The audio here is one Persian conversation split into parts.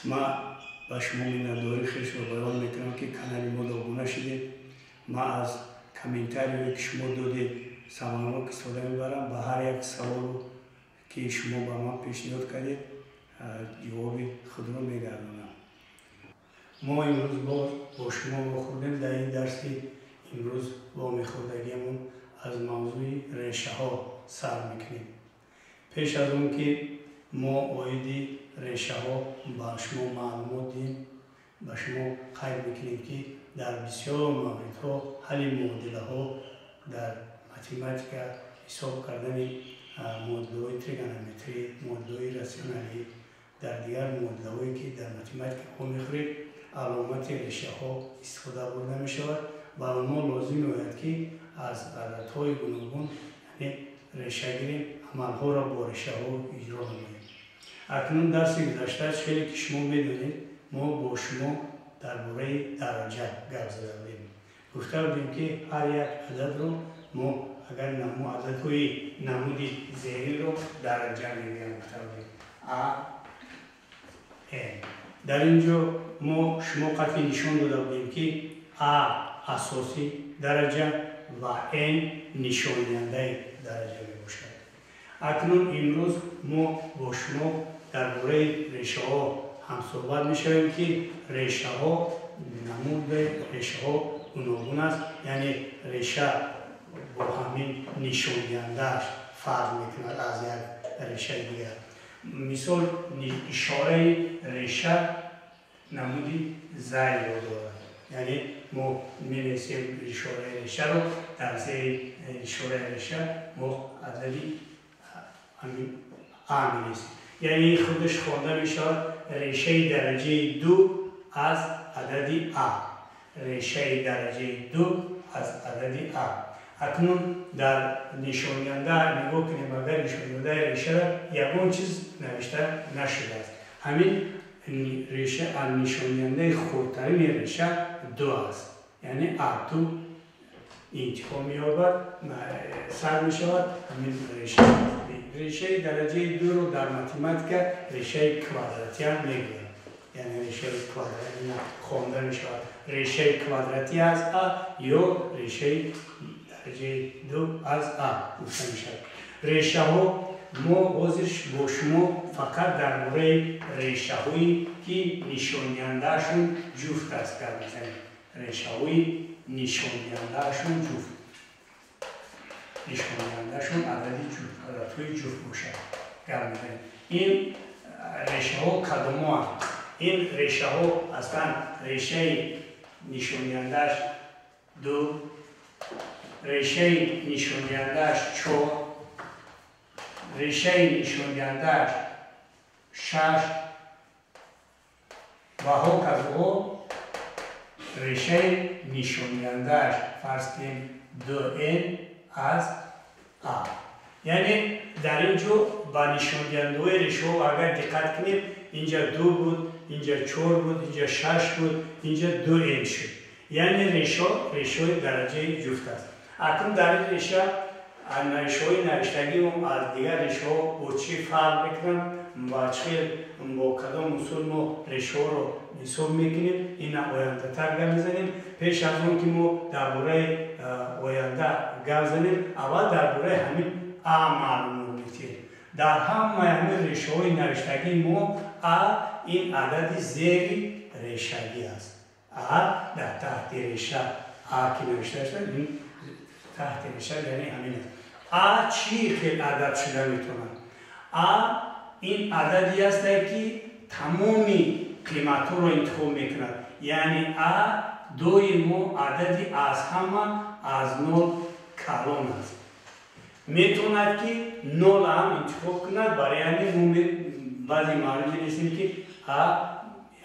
ما با شما می‌نداری خیش رو بیان میکنم که کانال ما داغونه شده. ما از کامنتاری که شما دادید سوالات که استفاده میبرم، با هر یک سوال که شما با ما پیشنهاد کردید جواب خود رو میگردونم. ما امروز با شما بخوردیم در این درسی امروز با میخوردگیمون از موضوع ریشه ها سر میکنیم. پیش از اون که ما آیدی ریشه ها با شما معلومات دیم، با شما قید میکنیم که در بسیار موردها حل معادله ها در متماتیک حساب کردن معادله های تریگونومتری، معادله های راسیونالی، در دیگر معادله هایی که در متماتیک ها میخورید علامت ریشه ها استفاده برده می شود و ما لازم می‌باشد که از عددهای گوناگون یعنی ریشه گیری عملها را با ریشه ها اجرا نماییم. اکنون درس گذشته خیلی که شما میدونید ما با شما درباره درجه گپ زده بودیم. گفته بودیم که هر یک عدد رو ما اگر عددهای نمودی زیری رو درجه میگیم. گفته بودیم ا n. در اینجا ما شما قطعی نشان داده بودیم که ا اساسی درجه و n نشان دهنده درجه می باشد. اکنون امروز ما با شما درباره ریشه ها هم صحبت می شویم که ریشه ها نمود ریشه ها گوناگون است، یعنی ریشه با همین نشان دهنده‌اش فرق می کند از یک ریشه دیگر. مثال اشاره ریشه نمودی زیر را دارد، یعنی ما می‌نویسیم اشاره ریشه رو در زیر اشاره ریشه ما عددی همین ا می‌نویسیم، یعنی خودش خوانده می‌شود ریشه درجه 2 از عددی ا، ریشه درجه 2 از عددی ا. اکنون در نشان دهنده نگاه کنیم، اگر نشان دهنده ریشه را یگان چیز نوشته نشده است. همین ریشه نشان دهنده خردترین ریشه 2 است، یعنی ا2 انتخاب می‌یابد، سر می‌شود همین ریشه. ریشه درجه 2 رو در متماتیک ریشه کوادراتی هم می‌گویند، یعنی ریشه کوادراتی خوانده می‌شود ریشه کوادراتی از ا یا ریشه درجه 2 از ا گفته می‌شود. ریشه ها ما حاضرش با شما فقط درباره ریشه هایی که نشان دهنده‌شون جفت است گپ می‌زنیم. ریشه های نشان دهنده‌شون جفت، نشان دهنده‌شون عددی جفت، عددهای جفت باشد گپ می‌زنیم. این ریشه ها کدام ها؟ این ریشه ها اصلا ریشه نشان دهنده‌اش 2، ریشه نشان دهنده‌اش 4، ریشه نشان دهنده‌اش 6 و هاکذا ریشه نشان دهنده‌اش فرض کنیم 2n از ا. یعنی در اینجا با نشان دهنده ریشه ها اگر دقت کنیم اینجا 2 بود، اینجا 4 بود، اینجا 6 بود، اینجا 2n شد، یعنی ریشه درجه جفت است. اکنون در این ریشه ریشه های نوشتگی از دیگر ریشه ها با چی فرق میکنن و با کدام اصول ما ریشه ها رو حساب میکنیم، این آینده تر گپ میزنیم. پیش از اون که ما درباره آینده گپ زنیم، اول درباره همین ا معلومات میگیریم. در همه ریشه های نوشتگی ما ا این عدد زیر ریشه‌گی است. ا در تحت ریشه ا که نوشته شده این تحت ریشه یعنی همین است. ا چی خیلی عدد شده میتونن؟ ا این عددی است که تمامی قیمت ها رو انتخاب میکند، یعنی ا دوی ما عددی از همه از 0 کلان است. میتوند که 0 هم انتخاب کند، برای همین بعضی معنی می‌نویسیم که ا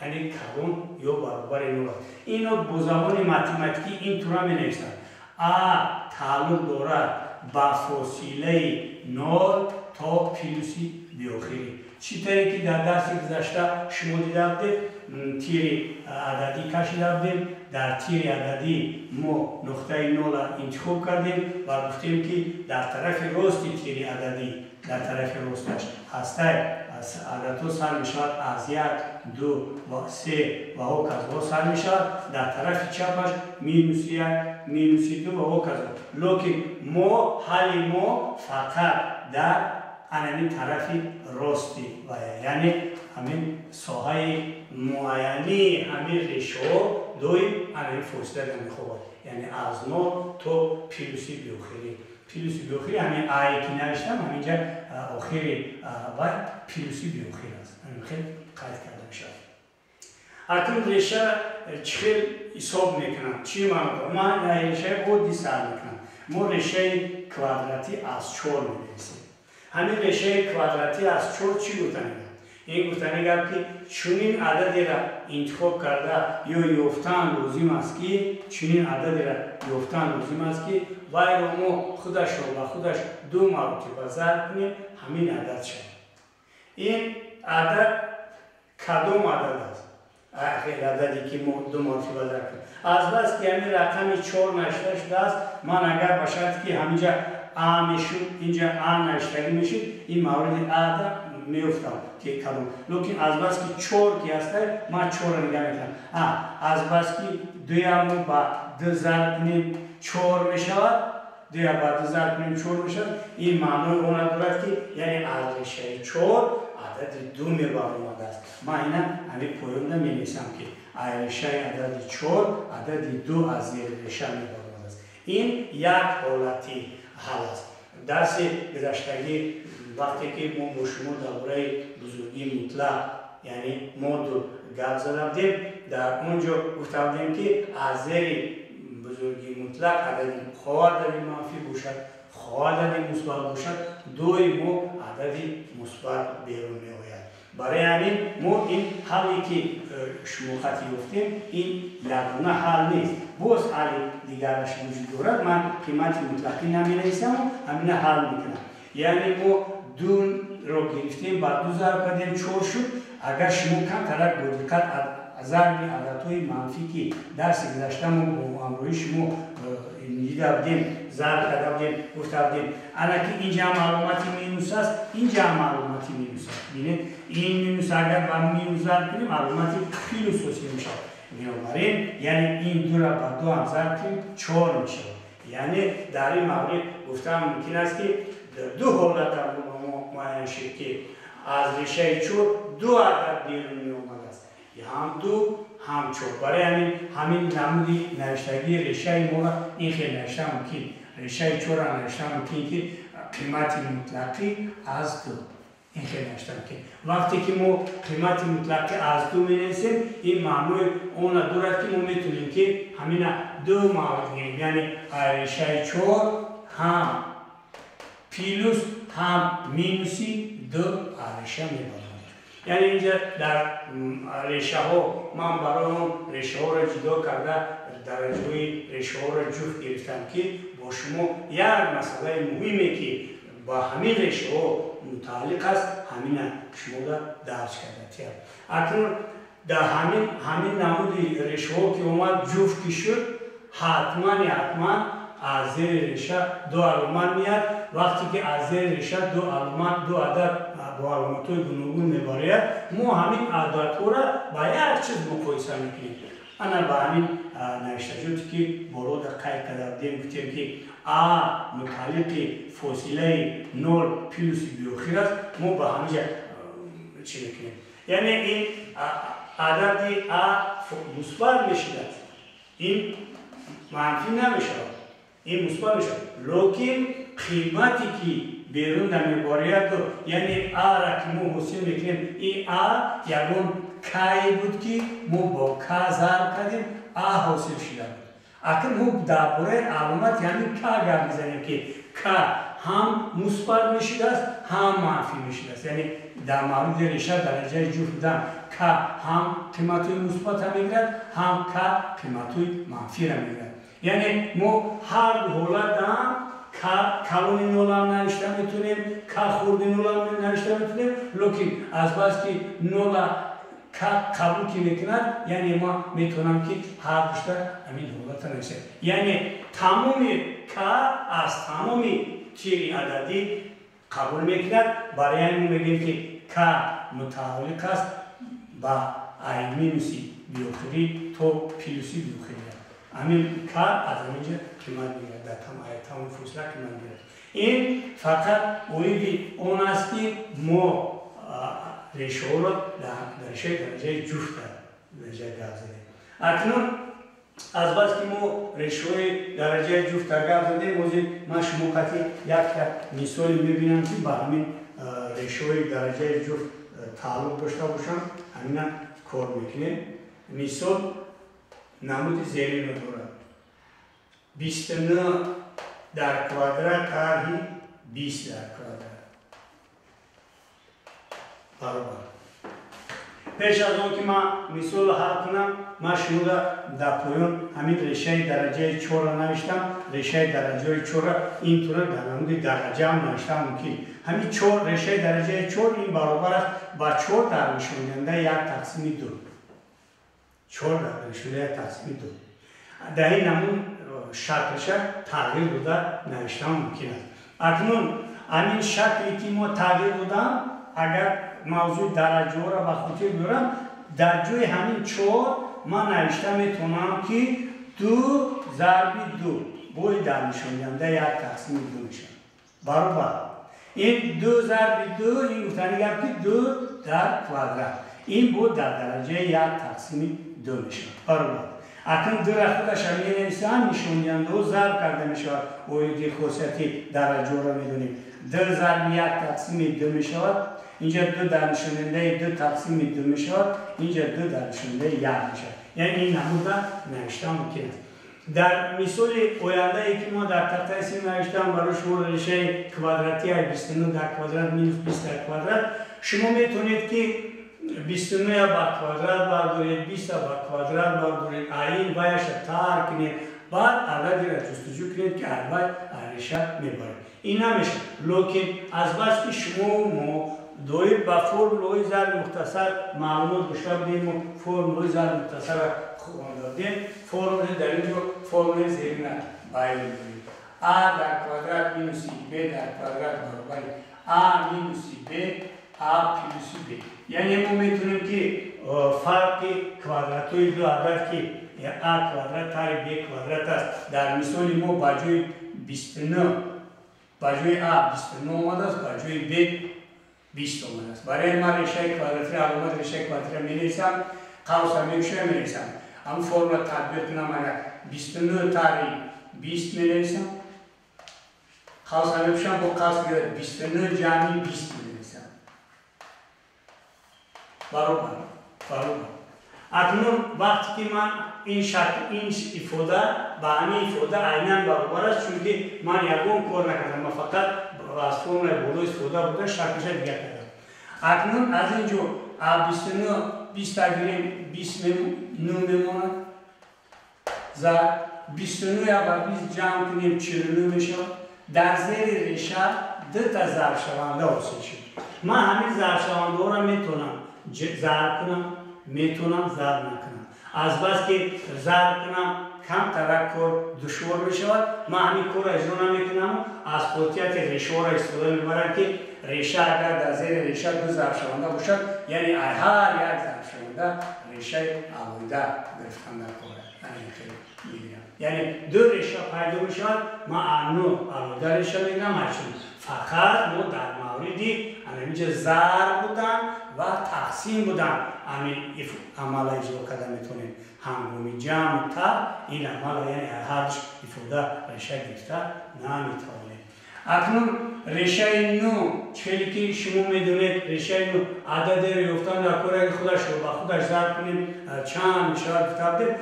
یعنی کلان یا برابر 0 است. اینو با زبان متماتیکی اینطور می‌نویسند ا تعلق دارد با فاصله 0 تا پلوسی بیاخری. چطوری که در درس گذشته شما دیده بودید تیر عددی کشیده بودیم، در تیر عددی ما نقطه 0 انتخاب کردیم و گفتیم که در طرف راست تیر عددی در طرف راستش هسته عددها سر می شود از 1 2 و 3 و هکذا سر می شود. در طرف چپش مینوس 1 مینوس 2 و هکذا. لیکن ما حل ما فقط در این طرف راستی و یعنی همین ساحه معینی همین ریشه دوی همین فاصله در میخواد، یعنی از ما تو پیلوسی بیوخیری. پیلوسی بیوخیری همین آیه که نوشتم همینجا آخری و پیلوسی بیوخیر است. همین خیلی قید کرده میشه. اکنون ریشه چخیل حساب میکنم. چی معنی؟ من ریشه عادی سر میکنم. ما ریشه کوادراتی از 4 می‌نویسیم. همین ریشه کوادراتی از 4 چی گفتن؟ این گفتن که چنین عددی را انتخاب کرده یا یافتن لازم است که چنین عددی را یافتن لازم است که وای رو ما خودش رو با خودش 2 مرتبه ضرب کنیم همین عدد شد. این عدد کدام عدد است؟ آخر عددی که ما 2 مرتبه ضرب کنیم. از بس که همین رقم 4 نوشته شده است، من اگر باشد که همینجا آ میشود اینجا آ نوشتگی میشود این مورد عدد میفتم که کدام. لیکن از بس که 4 که هسته من 4 نگه میکنم. از بس که 2 با 2 ضرب کنیم 4 میشود، 2 با 2 ضرب کنیم 4 میشود. این معنی اون دارد که یعنی از ریشه 4 عدد 2 میبارد است. من اینا همین پویونده می نویسم که ریشه عدد 4 عدد 2 از زیر ریشه میبارد است. این یک حالتی حل است. درس گذشتگی وقتی که ما با شما درباره بزرگی مطلق یعنی مدل گپ زدیم، در اونجا گفته بودیم که از زیر بزرگی مطلق عدد خواه عدد منفی باشد، خواه عدد مثبت باشد، دوی ما عدد مثبت بیرون می آید. برای همین ما این حلی که شما خطی گفتیم این یگانه حل نیست. باز حل دیگرش وجود دارد. من قیمت مطلقی نمی نویسم و همین حل میکنم. یعنی ما 2 رو گرفتیم بعد 2 ضرب کردیم 4 شد. اگر شما کم ترک با دقت ضرب عددهای منفی که درس گذشته ما با همراهی شما دیده بودیم ضرب کرده بودیم گفته بودیم انا که اینجا معلوماتی مینوس است اینجا معلوماتی مینوس است. ببینید این مینوس اگر با مینوس ضرب کنیم معلوماتی پلوس حاصل میشه. بنابراین یعنی این 2 را با 2 هم ضرب کنیم 4 میشه. یعنی در این مورد گفتم ممکن است که در 2 حالت معین شد که از ریشه 4 2 عدد بیرون می آمده است. یا هم 2 هم 4. برای همین نمودی نوشتگی ریشه ما این خیلی نوشته ممکن ریشه 4 را نوشته ممکن که قیمت مطلقی از 2 این خیلی نوشته ممکن. وقتی که ما قیمت مطلقی از 2 می نویسیم این معنی اون دارد که ما میتونیم که همین 2 مورد گیریم، یعنی ریشه 4 هم پیلوس هم مینوسی 2 ریشه میبارد. یعنی اینجا در ریشه ها من برای اون ریشه ها را جدا کرده درجه ریشه ها را جفت گرفتم که با شما یک مسئله مهمی که با همین ریشه ها متعلق است همین شما را درس کرده. اکنون در همین نمود ریشه ها که اومد جفت که شد حتما از زیر ریشه 2 علامت میاد. وقتی که از زیر ریشه 2 علامت 2 عدد با علامت‌های گوناگون میبارد ما همین عددها را با یک چیز مقایسه میکنیم. انا با همین نوشتجاتی که بالا در قید کرده بودیم گفتیم که آ متعلق فاصله 0 پلوس بیوخیر است. ما با همینجا چی میکنیم؟ یعنی این عدد آ مثبت میشود، این منفی نمیشود، این مثبت میشود. لیکن قیمتی که بیرون در میبارید یعنی آ را که ما حاصل میکنیم این آ یکون کای بود که ما با کا ضرب کردیم آ حاصل شده بود. اگر ما درباره علامت یعنی کا گپ میزنیم که کا هم مثبت میشده است هم منفی میشده است. یعنی در مورد ریشه درجه جفت بودن کا هم قیمت‌های مثبت را میگیرد هم کا قیمت‌های منفی را میگیرد. یعنی ما هر حالت هم کلون نول هم نوشته میتونیم، که خورد نول هم نوشته میتونیم، لیکن از بس که نول قبول که میکند یعنی ما میتونم که هر دوشتر همین حالت نوشته. یعنی تمامی که از تمامی تیر عددی قبول میکند. برای این میگیم که که متعلق است با ای مینوسی بیوخری تو پیلوسی بیوخری همین که از اینجا قیمت میگیرد در تمام فصله قیمت میگیرد این فقط اون است که ما ریشه ها را در ریشه درجه جفت درجه گاز زدیم اکنون از بس که ما ریشه های درجه جفت در گاز زدیم من شما قطعی یک مثال میبینم که با همین ریشه های درجه جفت تعلق داشته باشم همین کار میکنیم مثال نمود زیرین رو دارم 29 در کوادرات طرحی 20 در کوادرات برابر پیش از اون که من مثال حل کنم من شما در پایان همین ریشه درجه 4 را نوشتم ریشه درجه 4 اینطور در نمود درجه هم نوشتم ممکن همین 4 ریشه درجه 4 این برابر است با 4 در نشاننده 1 تقسیم 2 4 در نشاننده 1 تقسیم 2 در این نمون شکلش تغییر بوده نوشتم ممکن است اکنون همین شکلی که ما تغییر بودم اگر موضوع درجه را به خاطر بیارم در جای همین 4 من نوشته میتونم که 2 ضرب 2 بای در نشاننده 1 تقسیم 2 میشه برابر این 2 ضرب 2 این گفتنی گفت که 2 در کوادرات این بود در درجه 1 تقسیم 2 میشه برابر اکنون دو را خودش هم می‌نویسم نشاننده و ضرب کرده میشه و این خاصیتی درجه را میدونیم 2 ضرب 1 تقسیم 2 میشه اینجا 2 در نشاننده 2 تقسیم 2 میشه اینجا 2 در نشاننده 1 میشه یعنی این نمود را نوشتم ممکن است در مثال آینده ای که ما در تخته سیم نوشتم برای شما ریشه کوادراتی 29 در کوادرات مینوس 20 در کوادرات شما میتونید که 29 با کوادرات بردارید 20 با کوادرات بردارید این وایش تار کنید بعد عددی را جستجو کنید که عدد ریشه میبرید این نمیشه لیکن از بس که شما دارید با فرمولای ضرب مختصر معلومات داشته بودیم و فرمولای ضرب مختصر خوان دادیم فرمول در اینجا فرمول زیرین بیان می‌کنیم a در کوادرات مینوس b در کوادرات برابر a مینوس b a پلوس b یعنی ما میتونیم که فرق کوادرات‌های دو عدد که a کوادرات تر b کوادرات است در مثال ما با جای 29 با جای a 29 اومده است با جای b 20 اومده است برای ما ریشه کوادراتی علامت ریشه کوادراتی می‌نویسم قوس میشه می‌نویسم هم فرمول تطبیق کنم اگر 29 تاری 20 می‌نویسم قوس میشم با قوس گرفت 29 جمعی 20 می‌نویسم برابر اکنون وقتی که من این شکل این افاده با همین افاده عیناً برابر است چون که من یکم کار نکردم من فقط از فرمول بالا استفاده بوده شکلش دیگه کردم اکنون از اینجا 29 20 تگیریم 20 میماند زد 29 با 20 جمع کنیم 49 میشه در زیر ریشه 2 تا ضرب شونده حاصل شد من همین ضرب شونده را میتونم ضرب کنم میتونم ضرب نکنم از بس که ضرب کنم کم تذکر دشوار میشود من همین کار را اجرا نمیکنم از خاصیت ریشه را استفاده میبرم که ریشه اگر در زیر ریشه 2 ضرب شونده باشد یعنی هر یک ضرب شونده ریشه عموده گرفتن در کار یعنی 2 ریشه پیدا میشود ما عموده ریشه میگم فقط ما در موردی همینجا ضرب بودن و تقسیم بودن همین عمل اجرا کرده میتونیم هنگامی جمع تا این عمل یعنی هرچ افاده ریشه گرفته نمیتوانیم اکنون ریشه 9 چلی که شما میدونید ریشه 9 عدد ریافتن در کار اگه خودش رو با خودش ضرب کنیم چند میشه کتاب دیم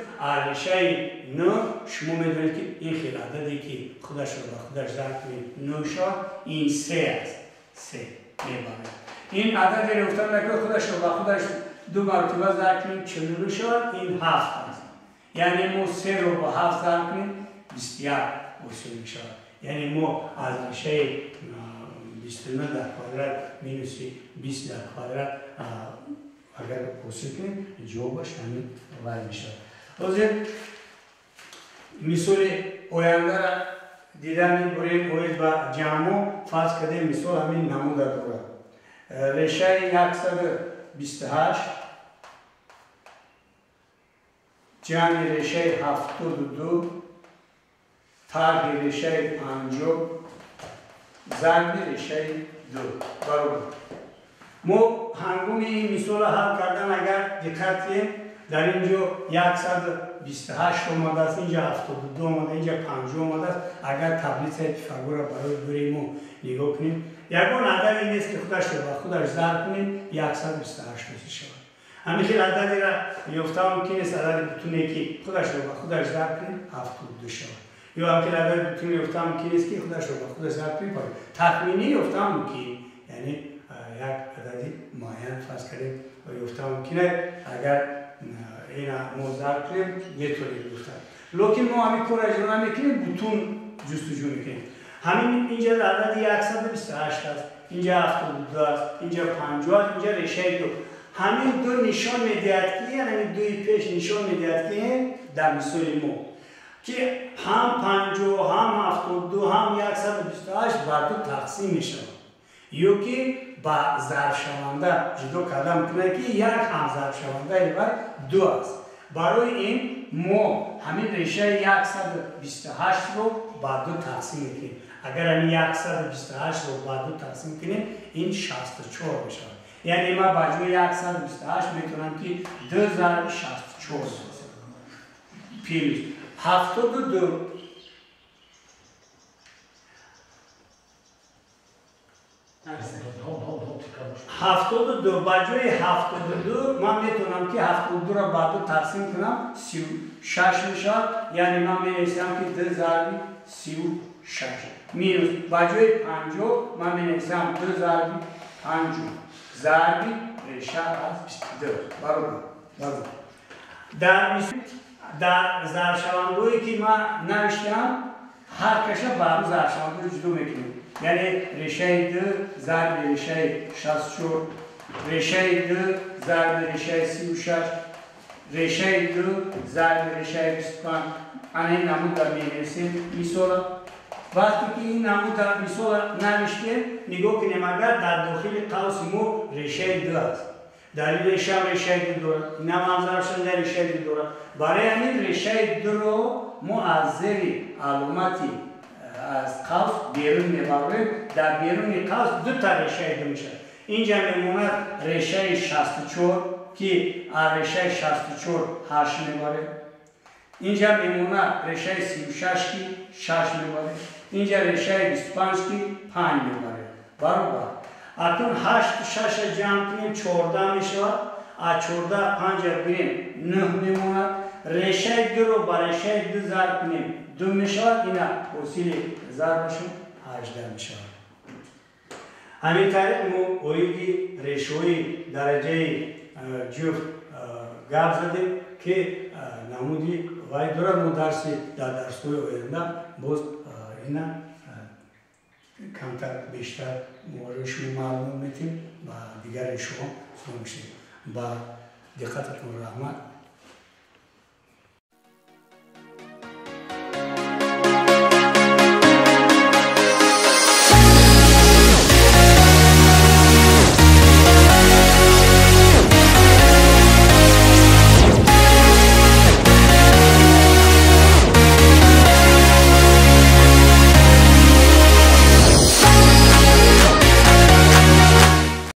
ریشه 9 شما میدونید که این خیلی عددی که خودش رو با خودش ضرب کنیم 9 شد این 3 است 3 میبرد این عدد ریافتن در کار خودش رو با خودش 2 مرتبه ضرب کنیم 49 شد این 7 است یعنی ما 3 رو با 7 ضرب کنیم 21 حاصل میشه یعنی ما از ریشه 29 در کوادرات مینوس 20 در کوادرات اگر حاصل کنیم جوابش همین وای میشه حاضر مثال آینده را دیدن میبریم باید با جمع فرض کرده مثال همین نمود داره رشه 128 جمع رشه 72 طرح رشه 50 ضرب رشه 2 برابر. ما هنگام این مثال حل کردن اگر دقت کنیم در اینجا 128 اومده است، اینجا 72 اومده، اینجا 50 اومده است. اگر تبلیغ پیثاگورا برای بریم و نگاه کنیم یگان عدد این است که خودش رو با خودش ضرب کنیم 128 میشه شود. همین خیلی عددی را یافته ممکن است عدد بتونه که خودش رو با خودش ضرب کنیم 72 شود. یا همین عدد بتونه یافته ممکن است که خودش رو با خودش ضرب کنیم تخمینی یافته ممکن، یعنی یک عددی معین فرض کنیم و یافته ممکنه اگر این ما ضرب کنیم یه طوری گفتن. لیکن ما همین کار اجرا نمیکنیم، بتون جستجو میکنیم. همین اینجا عدد 128 است، اینجا 72 است، اینجا 50 است، اینجا رشه 2. همین دو نشان میدهد که یعنی دوی پیش نشان میدهد که در مثال ما که هم 50 هم 72 هم 128 بر دو تقسیم میشن، یا که با ضرب شونده جدا کرده میکنه که یک هم ضرب شونده بر 2 است. برای این ما همین رشه 128 رو با دو تقسیم میکنیم. اگر همین 128 رو با دو تقسیم کنیم این 64 میشه. یعنی ما با جای 128 میتونم که 2 ضرب 64 پیروز 72 72 با جای 72 من میتونم که 72 را با دو تقسیم کنم 36 میشه. یعنی من مینویسم که 2 ضرب 36 مینوس با جای 50 من مینویسم 2 ضرب 50 ضرب رشه از 22 برابر. در ضرب شونده‌ای که من نوشتم هر کشه بر ضرب شونده رو جدا میکنیم. یعنی رشه 2 ضرب رشه 64 رشه 2 ضرب رشه 36 رشه 2 ضرب رشه 25. این نمود را می‌نویسیم مثال. وقتی که این نمود را مثال نوشتیم نگاه کنیم اگر در داخل قوس ما رشه 2 است، در این رشه 2 دارد، این هم ضرب شونده رشه 2 دارد. برای همین رشه 2 رو ما از زیر علامتی از قوس بیرون میبریم. در بیرون قوس دو تا رشه 2 میشه. اینجا میموند رشه 64 که از رشه 64 8 میبریم. اینجا میموند رشه 36 که 6 میبریم. اینجا رشه 25 که 5 میبریم. برابر. اکنون 8 6 جمع کنیم 14 میشه. از 14 5 بریم 9 میموند. رشه 2 رو با رشه 2 ضرب کنیم 2 میشه. اینا حاصل ضربشون 18 میشه. همین طریق ما اویدی رشوی درجه جفت گفت زدیم که نمودی وای دارد ما در درس‌های آینده باز اینا کمتر بیشتر شما معلوم میتیم و دیگر شما میشیم. با دقتتون رحمت.